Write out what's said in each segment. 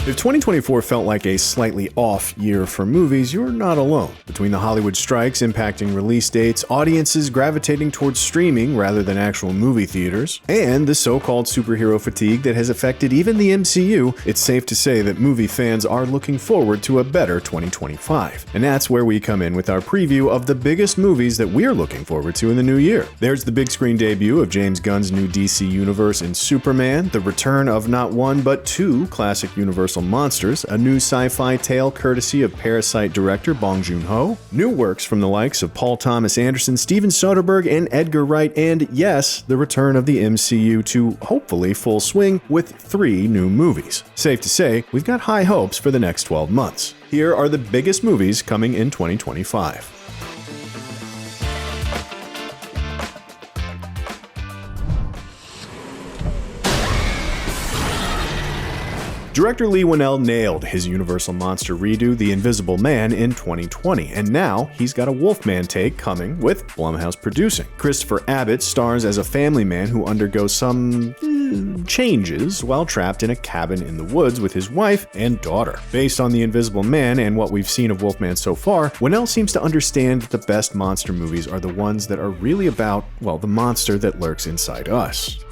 If 2024 felt like a slightly off year for movies, you're not alone. Between the Hollywood strikes impacting release dates, audiences gravitating towards streaming rather than actual movie theaters, and the so-called superhero fatigue that has affected even the MCU, it's safe to say that movie fans are looking forward to a better 2025. And that's where we come in with our preview of the biggest movies that we're looking forward to in the new year. There's the big screen debut of James Gunn's new DC universe in Superman, the return of not one but two classic Universal monsters, a new sci-fi tale courtesy of Parasite director Bong Joon-ho, new works from the likes of Paul Thomas Anderson, Steven Soderbergh, and Edgar Wright, and yes, the return of the MCU to hopefully full swing with 3 new movies. Safe to say, we've got high hopes for the next 12 months. Here are the biggest movies coming in 2025. Director Leigh Whannell nailed his Universal monster redo, The Invisible Man, in 2020, and now he's got a Wolfman take coming with Blumhouse producing. Christopher Abbott stars as a family man who undergoes some changes while trapped in a cabin in the woods with his wife and daughter. Based on The Invisible Man and what we've seen of Wolfman so far, Whannell seems to understand that the best monster movies are the ones that are really about, well, the monster that lurks inside us.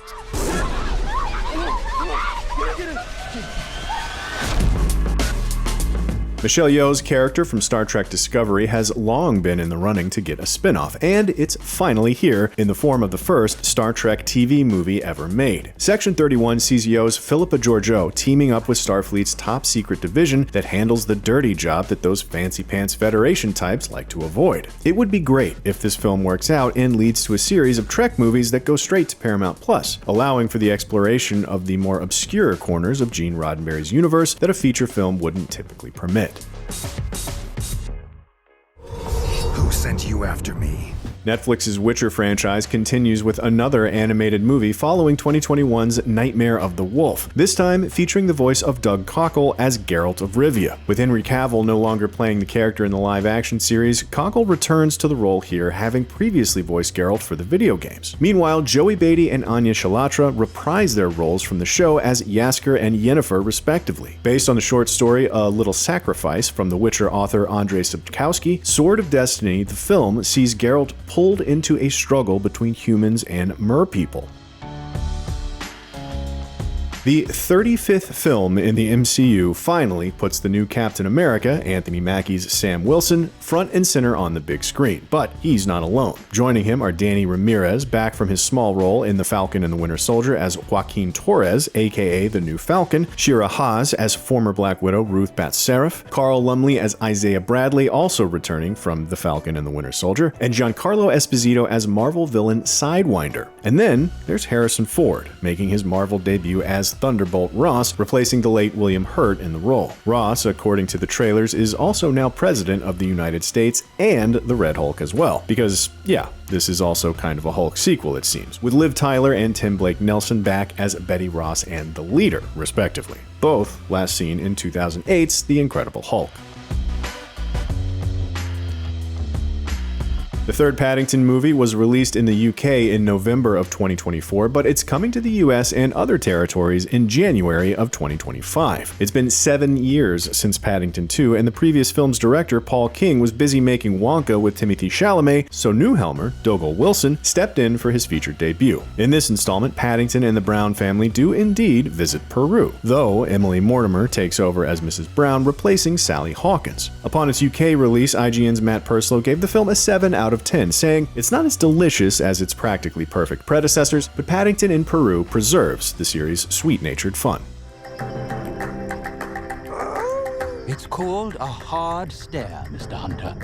Michelle Yeoh's character from Star Trek Discovery has long been in the running to get a spin-off, and it's finally here in the form of the first Star Trek TV movie ever made. Section 31 sees Yeoh's Philippa Georgiou teaming up with Starfleet's top-secret division that handles the dirty job that those fancy-pants Federation types like to avoid. It would be great if this film works out and leads to a series of Trek movies that go straight to Paramount+, allowing for the exploration of the more obscure corners of Gene Roddenberry's universe that a feature film wouldn't typically permit. Who sent you after me? Netflix's Witcher franchise continues with another animated movie following 2021's Nightmare of the Wolf, this time featuring the voice of Doug Cockle as Geralt of Rivia. With Henry Cavill no longer playing the character in the live-action series, Cockle returns to the role here, having previously voiced Geralt for the video games. Meanwhile, Joey Beatty and Anya Shalatra reprise their roles from the show as Jaskier and Yennefer, respectively. Based on the short story A Little Sacrifice from The Witcher author Andrzej Sapkowski, Sword of Destiny, the film sees Geralt pulled into a struggle between humans and merpeople. The 35th film in the MCU finally puts the new Captain America, Anthony Mackie's Sam Wilson, front and center on the big screen. But he's not alone. Joining him are Danny Ramirez, back from his small role in The Falcon and the Winter Soldier as Joaquin Torres, aka the new Falcon, Shira Haas as former Black Widow Ruth Bat-Seraph, Carl Lumley as Isaiah Bradley, also returning from The Falcon and the Winter Soldier, and Giancarlo Esposito as Marvel villain Sidewinder. And then there's Harrison Ford, making his Marvel debut as Thunderbolt Ross, replacing the late William Hurt in the role. Ross, according to the trailers, is also now President of the United States and the Red Hulk as well. Because, yeah, this is also kind of a Hulk sequel, it seems, with Liv Tyler and Tim Blake Nelson back as Betty Ross and the Leader, respectively. Both last seen in 2008's The Incredible Hulk. The third Paddington movie was released in the UK in November of 2024, but it's coming to the US and other territories in January of 2025. It's been 7 years since Paddington 2, and the previous film's director, Paul King, was busy making Wonka with Timothée Chalamet, so Newhelmer, Dougal Wilson, stepped in for his featured debut. In this installment, Paddington and the Brown family do indeed visit Peru, though Emily Mortimer takes over as Mrs. Brown, replacing Sally Hawkins. Upon its UK release, IGN's Matt Purslow gave the film a 7 out of 10, saying, "It's not as delicious as its practically perfect predecessors, but Paddington in Peru preserves the series' sweet-natured fun." It's called a hard stare, Mr. Hunter.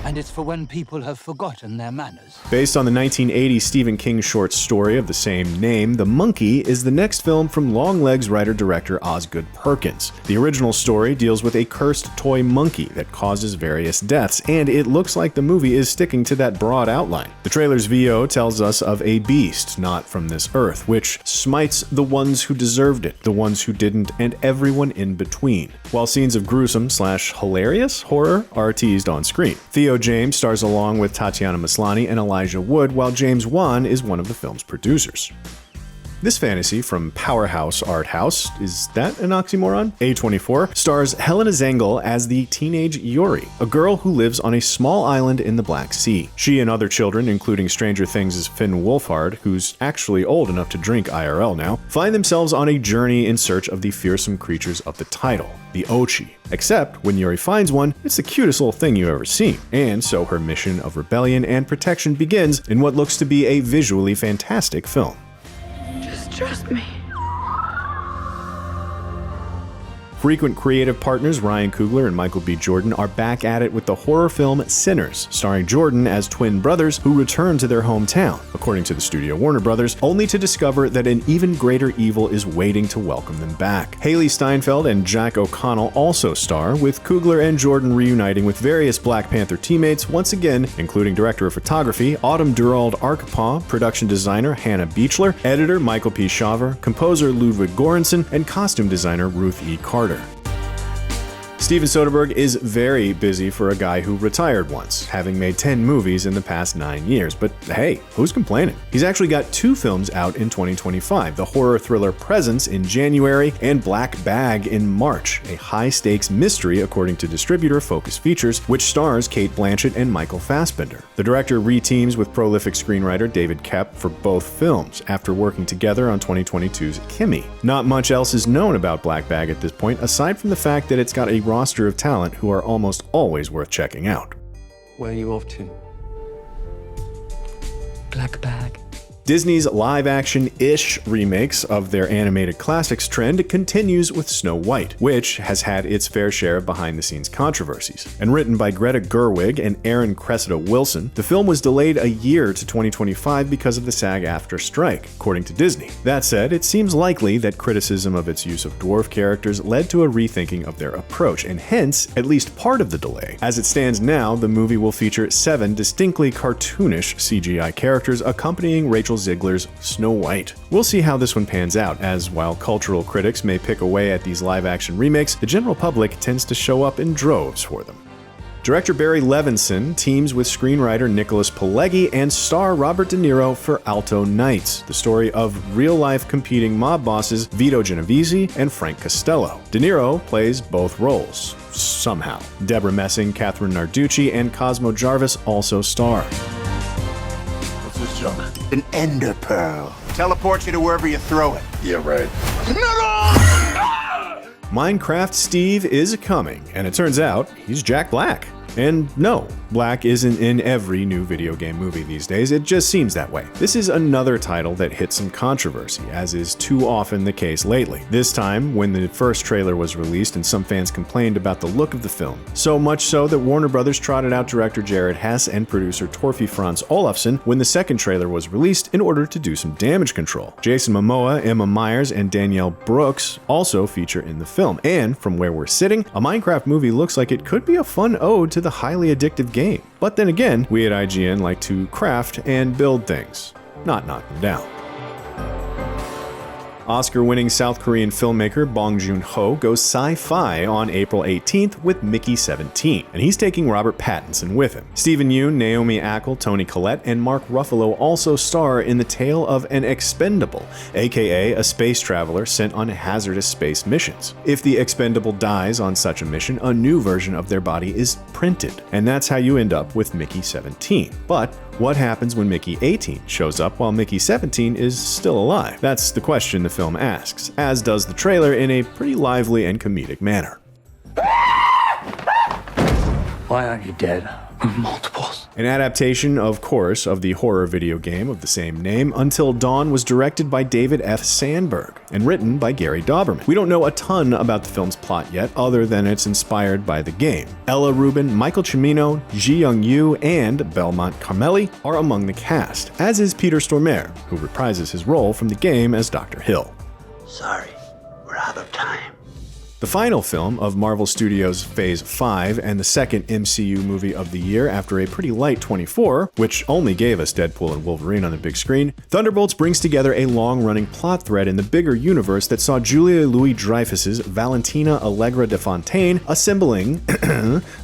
And it's for when people have forgotten their manners. Based on the 1980 Stephen King short story of the same name, The Monkey is the next film from Longlegs writer-director Osgood Perkins. The original story deals with a cursed toy monkey that causes various deaths, and it looks like the movie is sticking to that broad outline. The trailer's VO tells us of a beast not from this earth, which smites the ones who deserved it, the ones who didn't, and everyone in between, while scenes of gruesome/hilarious horror are teased on screen. Theo James stars along with Tatiana Maslany and Elijah Wood, while James Wan is one of the film's producers. This fantasy from Powerhouse Art House, is that an oxymoron? A24, stars Helena Zengel as the teenage Yuri, a girl who lives on a small island in the Black Sea. She and other children, including Stranger Things' Finn Wolfhard, who's actually old enough to drink IRL now, find themselves on a journey in search of the fearsome creatures of the title, the Ochi. Except, when Yuri finds one, it's the cutest little thing you've ever seen. And so her mission of rebellion and protection begins in what looks to be a visually fantastic film. Just trust me. Frequent creative partners Ryan Coogler and Michael B. Jordan are back at it with the horror film Sinners, starring Jordan as twin brothers who return to their hometown, according to the studio Warner Brothers, only to discover that an even greater evil is waiting to welcome them back. Haley Steinfeld and Jack O'Connell also star, with Coogler and Jordan reuniting with various Black Panther teammates once again, including director of photography Autumn Durald Arkapaw, production designer Hannah Beechler, editor Michael P. Shaver, composer Ludwig Göransson, and costume designer Ruth E. Carter. Steven Soderbergh is very busy for a guy who retired once, having made 10 movies in the past 9 years, but hey, who's complaining? He's actually got 2 films out in 2025, the horror thriller Presence in January and Black Bag in March, a high-stakes mystery according to distributor Focus Features, which stars Cate Blanchett and Michael Fassbender. The director re-teams with prolific screenwriter David Koepp for both films, after working together on 2022's Kimi. Not much else is known about Black Bag at this point, aside from the fact that it's got a roster of talent who are almost always worth checking out. Where are you off to? Black Bag. Disney's live-action-ish remakes of their animated classics trend continues with Snow White, which has had its fair share of behind-the-scenes controversies. And written by Greta Gerwig and Aaron Cressida Wilson, the film was delayed a year to 2025 because of the SAG-AFTRA strike, according to Disney. That said, it seems likely that criticism of its use of dwarf characters led to a rethinking of their approach, and hence, at least part of the delay. As it stands now, the movie will feature 7 distinctly cartoonish CGI characters accompanying Rachel Ziegler's Snow White. We'll see how this one pans out, as while cultural critics may pick away at these live-action remakes, the general public tends to show up in droves for them. Director Barry Levinson teams with screenwriter Nicholas Pileggi and star Robert De Niro for Alto Knights, the story of real-life competing mob bosses Vito Genovese and Frank Costello. De Niro plays both roles, somehow. Deborah Messing, Catherine Narducci, and Cosmo Jarvis also star. This junk. An ender pearl. Teleports you to wherever you throw it. Yeah, right. Minecraft Steve is coming, and it turns out he's Jack Black. And no, Black isn't in every new video game movie these days, it just seems that way. This is another title that hit some controversy, as is too often the case lately. This time, when the first trailer was released and some fans complained about the look of the film. So much so that Warner Brothers trotted out director Jared Hess and producer Torfi Frans Olafsson when the second trailer was released in order to do some damage control. Jason Momoa, Emma Myers, and Danielle Brooks also feature in the film, and from where we're sitting, a Minecraft movie looks like it could be a fun ode to the highly addictive game. But then again, we at IGN like to craft and build things, not knock them down. Oscar-winning South Korean filmmaker Bong Joon-ho goes sci-fi on April 18th with Mickey 17, and he's taking Robert Pattinson with him. Stephen Yeun, Naomi Ackel, Toni Collette, and Mark Ruffalo also star in the tale of an expendable, aka a space traveler sent on hazardous space missions. If the expendable dies on such a mission, a new version of their body is printed, and that's how you end up with Mickey 17. But what happens when Mickey 18 shows up while Mickey 17 is still alive? That's the question the film asks, as does the trailer in a pretty lively and comedic manner. Why aren't you dead? Multiples. An adaptation, of course, of the horror video game of the same name, Until Dawn was directed by David F. Sandberg and written by Gary Dauberman. We don't know a ton about the film's plot yet, other than it's inspired by the game. Ella Rubin, Michael Cimino, Ji Young-yu, and Belmont Carmelli are among the cast, as is Peter Stormare, who reprises his role from the game as Dr. Hill. Sorry, we're out of time. The final film of Marvel Studios' Phase 5 and the second MCU movie of the year after a pretty light 24, which only gave us Deadpool and Wolverine on the big screen, Thunderbolts brings together a long-running plot thread in the bigger universe that saw Julia Louis-Dreyfus's Valentina Allegra de Fontaine assembling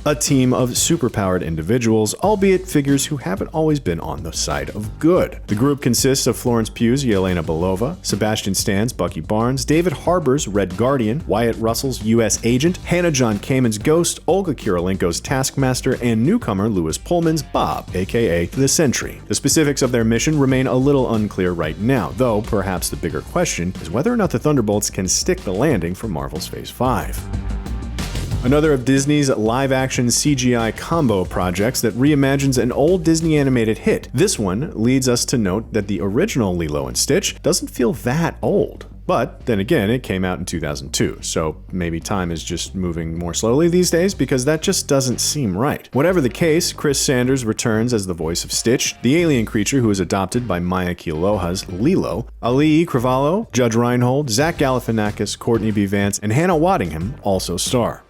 a team of superpowered individuals, albeit figures who haven't always been on the side of good. The group consists of Florence Pugh's Yelena Belova, Sebastian Stan's Bucky Barnes, David Harbour's Red Guardian, Wyatt Russell's U.S. Agent, Hannah John Kamen's Ghost, Olga Kurylenko's Taskmaster, and newcomer Lewis Pullman's Bob, aka The Sentry. The specifics of their mission remain a little unclear right now, though perhaps the bigger question is whether or not the Thunderbolts can stick the landing for Marvel's Phase 5. Another of Disney's live-action CGI combo projects that reimagines an old Disney animated hit. This one leads us to note that the original Lelo and Stitch doesn't feel that old. But then again, it came out in 2002, so maybe time is just moving more slowly these days because that just doesn't seem right. Whatever the case, Chris Sanders returns as the voice of Stitch, the alien creature who is adopted by Maya Kealoha's Lilo. Ali Cravalho, Judge Reinhold, Zach Galifianakis, Courtney B. Vance, and Hannah Waddingham also star.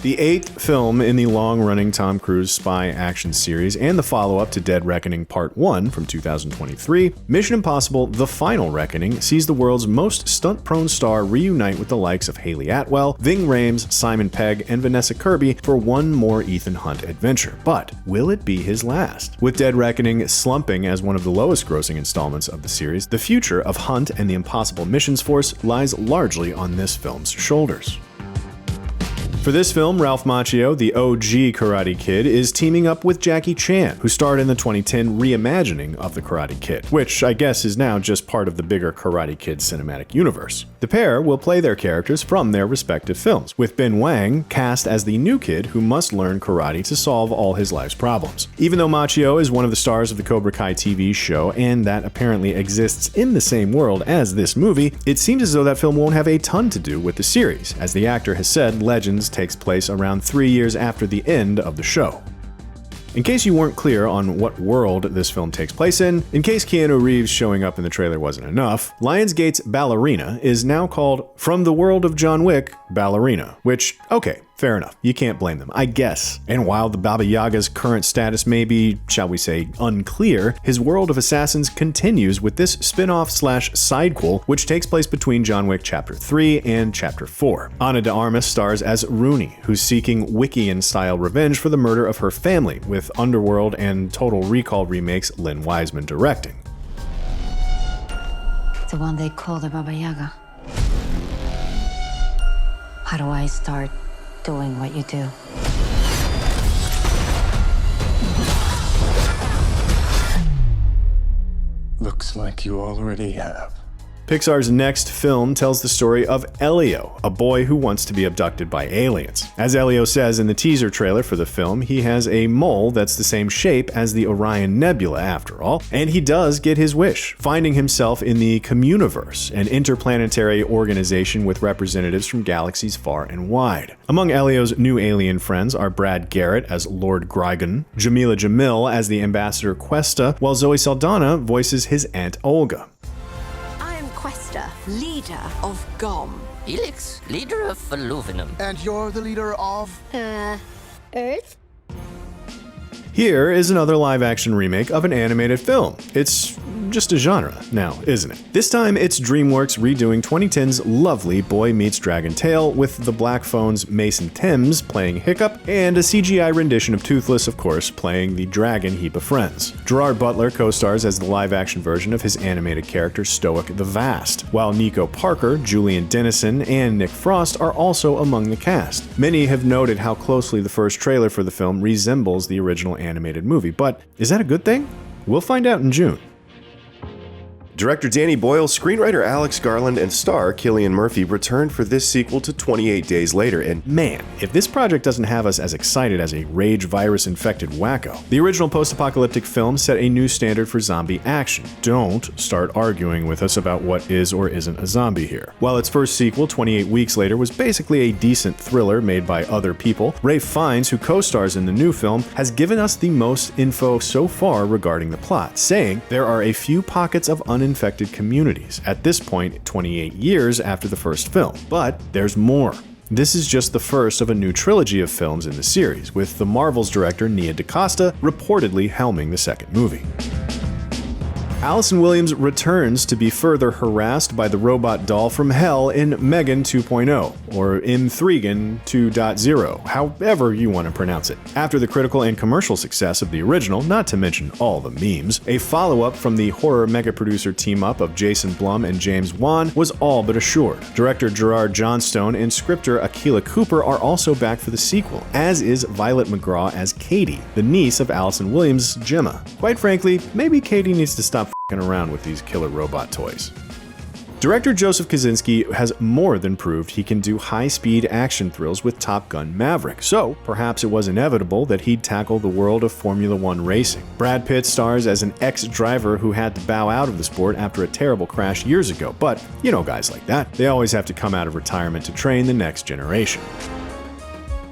The 8th film in the long-running Tom Cruise spy action series and the follow-up to Dead Reckoning Part 1 from 2023, Mission Impossible: The Final Reckoning sees the world's most stunt-prone star reunite with the likes of Haley Atwell, Ving Rhames, Simon Pegg, and Vanessa Kirby for one more Ethan Hunt adventure. But will it be his last? With Dead Reckoning slumping as one of the lowest-grossing installments of the series, the future of Hunt and the Impossible Missions Force lies largely on this film's shoulders. For this film, Ralph Macchio, the OG Karate Kid, is teaming up with Jackie Chan, who starred in the 2010 reimagining of The Karate Kid, which I guess is now just part of the bigger Karate Kid cinematic universe. The pair will play their characters from their respective films, with Ben Wang cast as the new kid who must learn karate to solve all his life's problems. Even though Macchio is one of the stars of the Cobra Kai TV show, and that apparently exists in the same world as this movie, it seems as though that film won't have a ton to do with the series. As the actor has said, Legends takes place around 3 years after the end of the show. In case you weren't clear on what world this film takes place in case Keanu Reeves showing up in the trailer wasn't enough, Lionsgate's Ballerina is now called From the World of John Wick, Ballerina, which, okay, fair enough. You can't blame them, I guess. And while the Baba Yaga's current status may be, shall we say, unclear, his world of assassins continues with this spin-off / sidequel, which takes place between John Wick Chapter 3 and Chapter 4. Ana de Armas stars as Rooney, who's seeking Wiccan-style revenge for the murder of her family, with Underworld and Total Recall remakes Lynn Wiseman directing. The one they call the Baba Yaga. How do I start doing what you do? Looks like you already have. Pixar's next film tells the story of Elio, a boy who wants to be abducted by aliens. As Elio says in the teaser trailer for the film, he has a mole that's the same shape as the Orion Nebula after all, and he does get his wish, finding himself in the Communiverse, an interplanetary organization with representatives from galaxies far and wide. Among Elio's new alien friends are Brad Garrett as Lord Grygon, Jamila Jamil as the Ambassador Questa, while Zoe Saldana voices his Aunt Olga. Leader of GOM. Helix, leader of Voluvinum. And you're the leader of? Earth? Here is another live-action remake of an animated film. It's just a genre now, isn't it? This time, it's DreamWorks redoing 2010's lovely Boy Meets Dragon Tale, with the Black Phone's Mason Thames playing Hiccup, and a CGI rendition of Toothless, of course, playing the dragon he befriends. Gerard Butler co-stars as the live-action version of his animated character Stoic the Vast, while Nico Parker, Julian Dennison, and Nick Frost are also among the cast. Many have noted how closely the first trailer for the film resembles the original animated movie, but is that a good thing? We'll find out in June. Director Danny Boyle, screenwriter Alex Garland, and star Cillian Murphy returned for this sequel to 28 Days Later, and man, if this project doesn't have us as excited as a rage virus-infected wacko. The original post-apocalyptic film set a new standard for zombie action. Don't start arguing with us about what is or isn't a zombie here. While its first sequel, 28 Weeks Later, was basically a decent thriller made by other people, Ralph Fiennes, who co-stars in the new film, has given us the most info so far regarding the plot, saying there are a few pockets of uninfected communities, at this point 28 years after the first film. But there's more. This is just the first of a new trilogy of films in the series, with the Marvel's director Nia DaCosta reportedly helming the second movie. Allison Williams returns to be further harassed by the robot doll from hell in Megan 2.0, or M3gan 2.0, however you want to pronounce it. After the critical and commercial success of the original, not to mention all the memes, a follow-up from the horror mega-producer team-up of Jason Blum and James Wan was all but assured. Director Gerard Johnstone and scripter Akilah Cooper are also back for the sequel, as is Violet McGraw as Katie, the niece of Allison Williams' Gemma. Quite frankly, maybe Katie needs to stop around with these killer robot toys. Director Joseph Kosinski has more than proved he can do high-speed action thrills with Top Gun Maverick, so perhaps it was inevitable that he'd tackle the world of Formula One racing. Brad Pitt stars as an ex-driver who had to bow out of the sport after a terrible crash years ago, but you know guys like that. They always have to come out of retirement to train the next generation.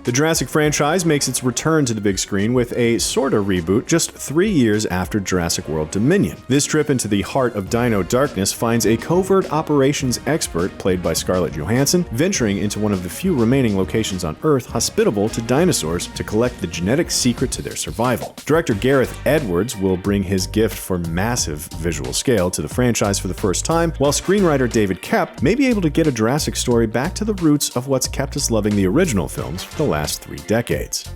The Jurassic franchise makes its return to the big screen with a sorta reboot just 3 years after Jurassic World Dominion. This trip into the heart of Dino Darkness finds a covert operations expert, played by Scarlett Johansson, venturing into one of the few remaining locations on Earth hospitable to dinosaurs to collect the genetic secret to their survival. Director Gareth Edwards will bring his gift for massive visual scale to the franchise for the first time, while screenwriter David Koepp may be able to get a Jurassic story back to the roots of what's kept us loving the original films for the last 3 decades.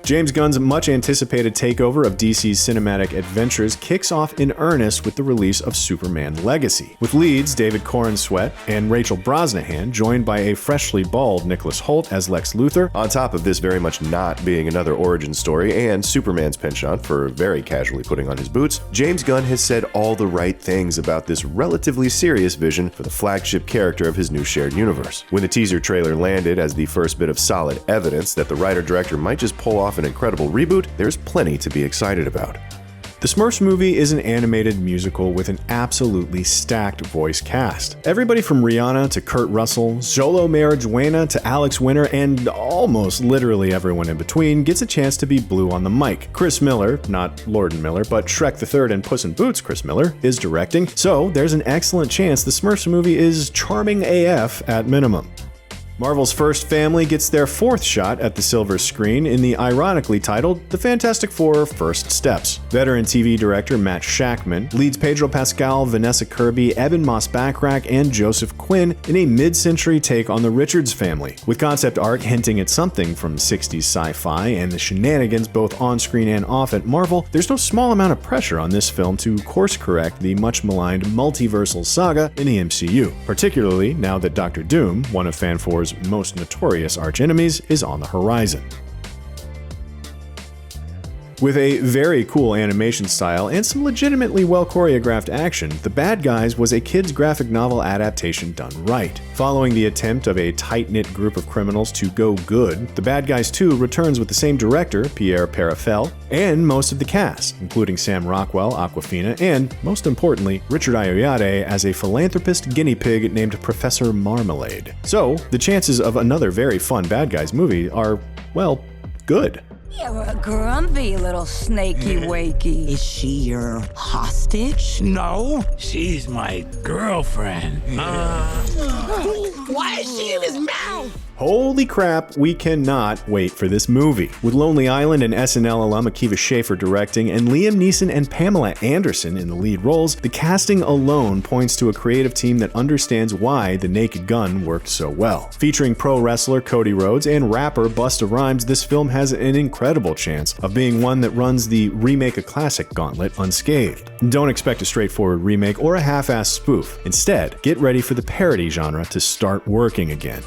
James Gunn's much-anticipated takeover of DC's cinematic adventures kicks off in earnest with the release of Superman Legacy, with leads David Corenswet and Rachel Brosnahan joined by a freshly bald Nicholas Hoult as Lex Luthor. On top of this very much not being another origin story and Superman's penchant for very casually putting on his boots, James Gunn has said all the right things about this relatively serious vision for the flagship character of his new shared universe. When the teaser trailer landed as the first bit of solid evidence that the writer-director might just pull off an incredible reboot, there's plenty to be excited about. The Smurfs movie is an animated musical with an absolutely stacked voice cast. Everybody from Rihanna to Kurt Russell, Xolo Marijuana to Alex Winter, and almost literally everyone in between gets a chance to be blue on the mic. Chris Miller, not Lord and Miller, but Shrek the Third and Puss in Boots Chris Miller, is directing, so there's an excellent chance the Smurfs movie is charming AF at minimum. Marvel's first family gets their 4th shot at the silver screen in the ironically titled The Fantastic Four: First Steps. Veteran TV director Matt Shakman leads Pedro Pascal, Vanessa Kirby, Eben Moss-Backrack, and Joseph Quinn in a mid-century take on the Richards family. With concept art hinting at something from 60s sci-fi and the shenanigans both on-screen and off at Marvel, there's no small amount of pressure on this film to course-correct the much-maligned multiversal saga in the MCU, particularly now that Doctor Doom, one of Fan 4's most notorious archenemies, is on the horizon. With a very cool animation style and some legitimately well-choreographed action, The Bad Guys was a kids' graphic novel adaptation done right. Following the attempt of a tight-knit group of criminals to go good, The Bad Guys 2 returns with the same director, Pierre Perifel, and most of the cast, including Sam Rockwell, Awkwafina, and, most importantly, Richard Ayoade as a philanthropist guinea pig named Professor Marmalade. So, the chances of another very fun Bad Guys movie are, well, good. You're a grumpy little snaky wakey. Is she your hostage? No, she's my girlfriend. Why is she in his mouth? Holy crap, we cannot wait for this movie. With Lonely Island and SNL alum Akiva Schaffer directing and Liam Neeson and Pamela Anderson in the lead roles, the casting alone points to a creative team that understands why The Naked Gun worked so well. Featuring pro wrestler Cody Rhodes and rapper Busta Rhymes, this film has an incredible chance of being one that runs the remake a classic gauntlet unscathed. Don't expect a straightforward remake or a half-assed spoof. Instead, get ready for the parody genre to start working again.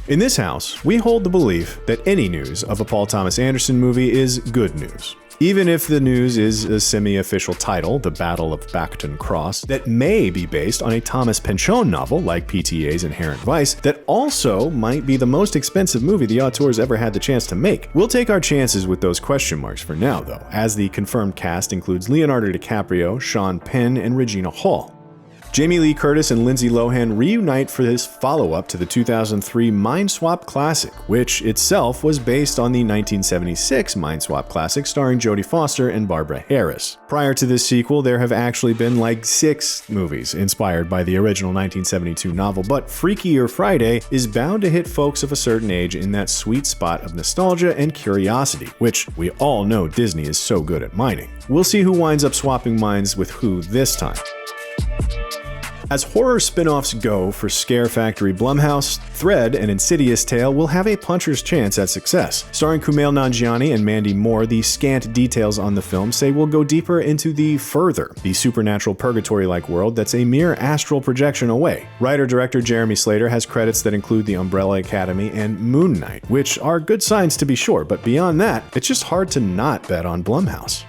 In this house, we hold the belief that any news of a Paul Thomas Anderson movie is good news. Even if the news is a semi-official title, The Battle of Bacton Cross, that may be based on a Thomas Pynchon novel like PTA's Inherent Vice, that also might be the most expensive movie the auteur's ever had the chance to make. We'll take our chances with those question marks for now, though, as the confirmed cast includes Leonardo DiCaprio, Sean Penn, and Regina Hall. Jamie Lee Curtis and Lindsay Lohan reunite for this follow-up to the 2003 Mind Swap classic, which itself was based on the 1976 Mind Swap classic starring Jodie Foster and Barbara Harris. Prior to this sequel, there have actually been like 6 movies inspired by the original 1972 novel, but Freakier Friday is bound to hit folks of a certain age in that sweet spot of nostalgia and curiosity, which we all know Disney is so good at mining. We'll see who winds up swapping minds with who this time. As horror spin-offs go for Scare Factory Blumhouse, Thread, an Insidious tale will have a puncher's chance at success. Starring Kumail Nanjiani and Mandy Moore, the scant details on the film say we'll go deeper into the Further, the supernatural purgatory-like world that's a mere astral projection away. Writer-director Jeremy Slater has credits that include The Umbrella Academy and Moon Knight, which are good signs to be sure, but beyond that, it's just hard to not bet on Blumhouse.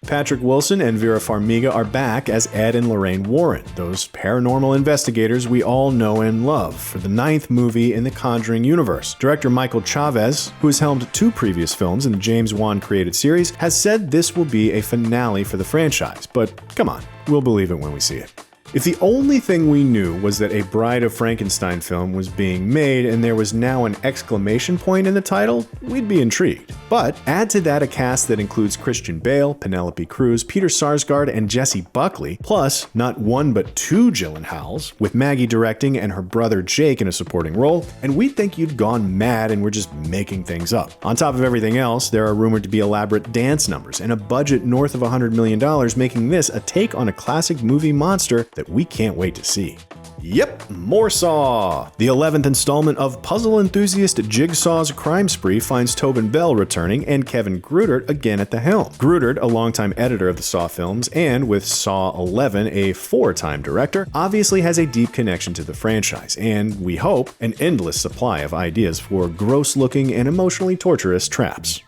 Patrick Wilson and Vera Farmiga are back as Ed and Lorraine Warren, those paranormal investigators we all know and love, for the 9th movie in the Conjuring universe. Director Michael Chavez, who has helmed 2 previous films in the James Wan-created series, has said this will be a finale for the franchise, but come on, we'll believe it when we see it. If the only thing we knew was that a Bride of Frankenstein film was being made and there was now an exclamation point in the title, we'd be intrigued. But add to that a cast that includes Christian Bale, Penelope Cruz, Peter Sarsgaard, and Jessie Buckley, plus not 1 but 2 Gyllenhaals, with Maggie directing and her brother Jake in a supporting role, and we'd think you'd gone mad and we're just making things up. On top of everything else, there are rumored to be elaborate dance numbers and a budget north of $100 million, making this a take on a classic movie monster that we can't wait to see. Yep, Mor Saw! The 11th installment of puzzle enthusiast Jigsaw's crime spree finds Tobin Bell returning and Kevin Grutert again at the helm. Grutert, a longtime editor of the Saw films, and with Saw 11 a 4-time director, obviously has a deep connection to the franchise, and we hope an endless supply of ideas for gross-looking and emotionally torturous traps.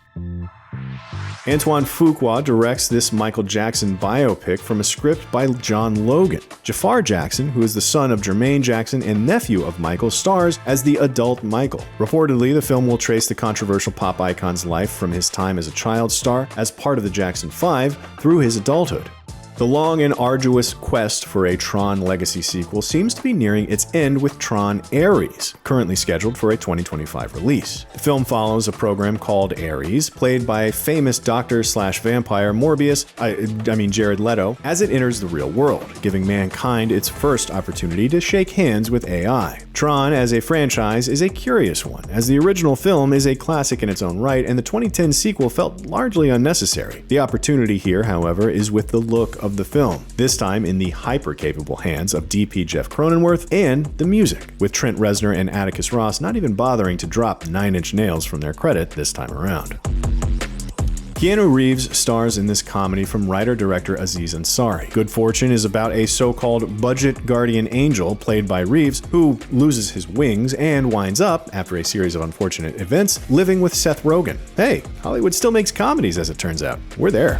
Antoine Fuqua directs this Michael Jackson biopic from a script by John Logan. Jafar Jackson, who is the son of Jermaine Jackson and nephew of Michael, stars as the adult Michael. Reportedly, the film will trace the controversial pop icon's life from his time as a child star as part of the Jackson 5 through his adulthood. The long and arduous quest for a Tron Legacy sequel seems to be nearing its end with Tron Aries, currently scheduled for a 2025 release. The film follows a program called Aries, played by famous doctor/vampire Jared Leto, as it enters the real world, giving mankind its first opportunity to shake hands with AI. Tron as a franchise is a curious one, as the original film is a classic in its own right, and the 2010 sequel felt largely unnecessary. The opportunity here, however, is with the look of the film, this time in the hyper-capable hands of DP Jeff Cronenworth, and the music, with Trent Reznor and Atticus Ross not even bothering to drop 9 Inch Nails from their credit this time around. Keanu Reeves stars in this comedy from writer-director Aziz Ansari. Good Fortune is about a so-called budget guardian angel played by Reeves who loses his wings and winds up, after a series of unfortunate events, living with Seth Rogen. Hey, Hollywood still makes comedies as it turns out. We're there.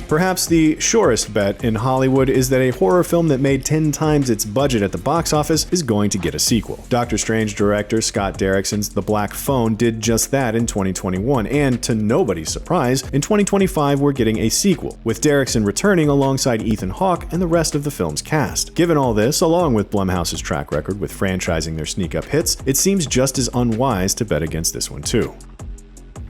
Perhaps the surest bet in Hollywood is that a horror film that made 10 times its budget at the box office is going to get a sequel. Doctor Strange director Scott Derrickson's The Black Phone did just that in 2021, and to nobody's surprise, in 2025 we're getting a sequel, with Derrickson returning alongside Ethan Hawke and the rest of the film's cast. Given all this, along with Blumhouse's track record with franchising their sneak-up hits, it seems just as unwise to bet against this one too.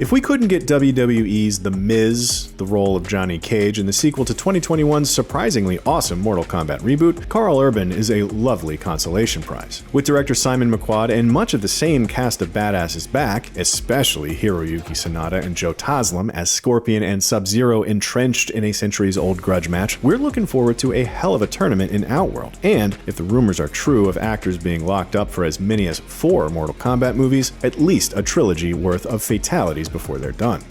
If we couldn't get WWE's The Miz, the role of Johnny Cage, in the sequel to 2021's surprisingly awesome Mortal Kombat reboot, Karl Urban is a lovely consolation prize. With director Simon McQuad and much of the same cast of badasses back, especially Hiroyuki Sanada and Joe Taslim as Scorpion and Sub-Zero entrenched in a centuries-old grudge match, we're looking forward to a hell of a tournament in Outworld. And if the rumors are true of actors being locked up for as many as 4 Mortal Kombat movies, at least a trilogy worth of fatalities before they're done.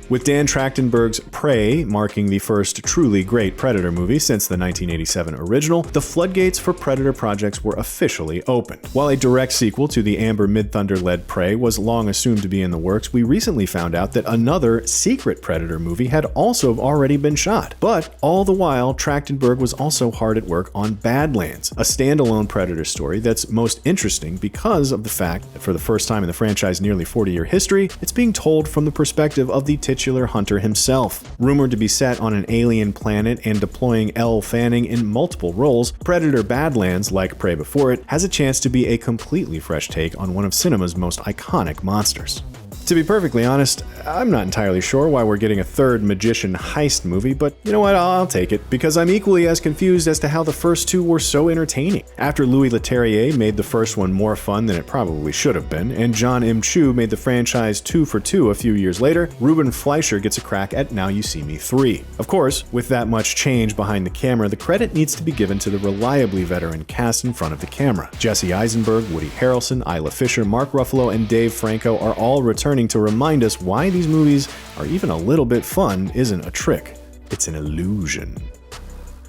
With Dan Trachtenberg's Prey marking the first truly great Predator movie since the 1987 original, the floodgates for Predator projects were officially opened. While a direct sequel to the Amber Midthunder-led Prey was long assumed to be in the works, we recently found out that another secret Predator movie had also already been shot. But all the while, Trachtenberg was also hard at work on Badlands, a standalone Predator story that's most interesting because of the fact that for the first time in the franchise's nearly 40-year history, it's being told from the perspective of the titular hunter himself. Rumored to be set on an alien planet and deploying Elle Fanning in multiple roles, Predator Badlands, like Prey before it, has a chance to be a completely fresh take on one of cinema's most iconic monsters. To be perfectly honest, I'm not entirely sure why we're getting a third magician heist movie, but you know what, I'll take it, because I'm equally as confused as to how the first two were so entertaining. After Louis Leterrier made the first one more fun than it probably should have been, and John M. Chu made the franchise 2 for 2 a few years later, Ruben Fleischer gets a crack at Now You See Me 3. Of course, with that much change behind the camera, the credit needs to be given to the reliably veteran cast in front of the camera. Jesse Eisenberg, Woody Harrelson, Isla Fisher, Mark Ruffalo, and Dave Franco are all returning to remind us why these movies are even a little bit fun isn't a trick, it's an illusion.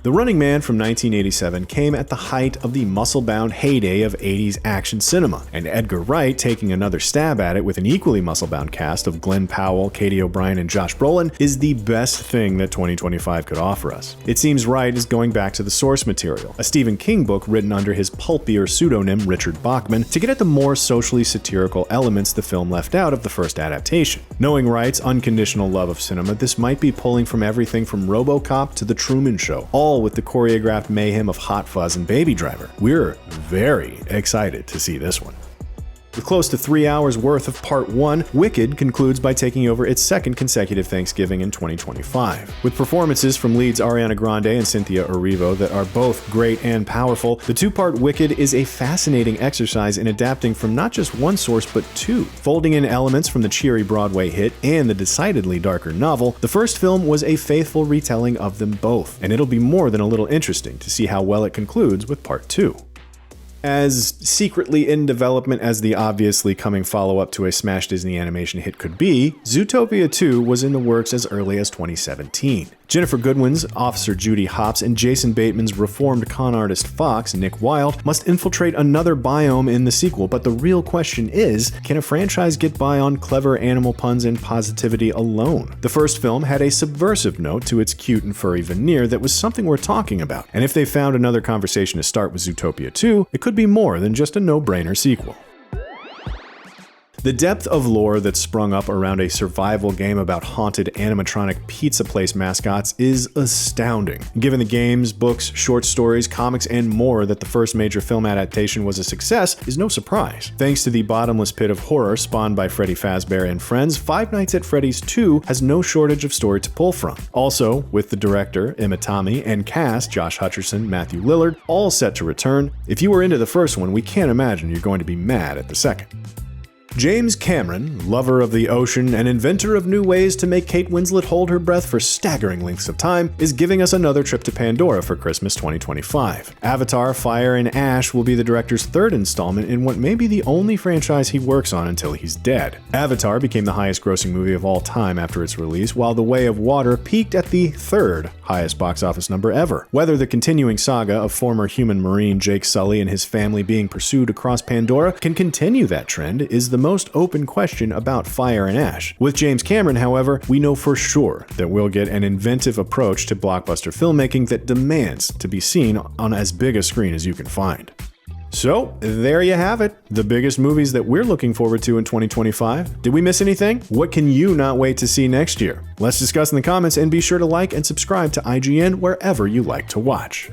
The Running Man from 1987 came at the height of the muscle-bound heyday of 80s action cinema, and Edgar Wright taking another stab at it with an equally muscle-bound cast of Glenn Powell, Katie O'Brien, and Josh Brolin is the best thing that 2025 could offer us. It seems Wright is going back to the source material, a Stephen King book written under his pulpier pseudonym Richard Bachman, to get at the more socially satirical elements the film left out of the first adaptation. Knowing Wright's unconditional love of cinema, this might be pulling from everything from RoboCop to The Truman Show, all with the choreographed mayhem of Hot Fuzz and Baby Driver. We're very excited to see this one. With close to 3 hours worth of Part 1, Wicked concludes by taking over its second consecutive Thanksgiving in 2025. With performances from leads Ariana Grande and Cynthia Erivo that are both great and powerful, the two-part Wicked is a fascinating exercise in adapting from not just one source but two. Folding in elements from the cheery Broadway hit and the decidedly darker novel, the first film was a faithful retelling of them both, and it'll be more than a little interesting to see how well it concludes with Part 2. As secretly in development as the obviously coming follow-up to a smash Disney animation hit could be, Zootopia 2 was in the works as early as 2017. Jennifer Goodwin's Officer Judy Hopps and Jason Bateman's reformed con artist fox, Nick Wilde, must infiltrate another biome in the sequel, but the real question is, can a franchise get by on clever animal puns and positivity alone? The first film had a subversive note to its cute and furry veneer that was something worth talking about, and if they found another conversation to start with Zootopia 2, it could be more than just a no-brainer sequel. The depth of lore that's sprung up around a survival game about haunted animatronic pizza place mascots is astounding. Given the games, books, short stories, comics, and more that the first major film adaptation was a success is no surprise. Thanks to the bottomless pit of horror spawned by Freddy Fazbear and friends, Five Nights at Freddy's 2 has no shortage of story to pull from. Also, with the director, Emma Tomei, and cast, Josh Hutcherson, Matthew Lillard, all set to return, if you were into the first one, we can't imagine you're going to be mad at the second. James Cameron, lover of the ocean and inventor of new ways to make Kate Winslet hold her breath for staggering lengths of time, is giving us another trip to Pandora for Christmas 2025. Avatar: Fire and Ash will be the director's third installment in what may be the only franchise he works on until he's dead. Avatar became the highest grossing movie of all time after its release, while The Way of Water peaked at the third highest box office number ever. Whether the continuing saga of former human marine Jake Sully and his family being pursued across Pandora can continue that trend is the most open question about Fire and Ash. With James Cameron, however, we know for sure that we'll get an inventive approach to blockbuster filmmaking that demands to be seen on as big a screen as you can find. So, there you have it. The biggest movies that we're looking forward to in 2025. Did we miss anything? What can you not wait to see next year? Let's discuss in the comments, and be sure to like and subscribe to IGN wherever you like to watch.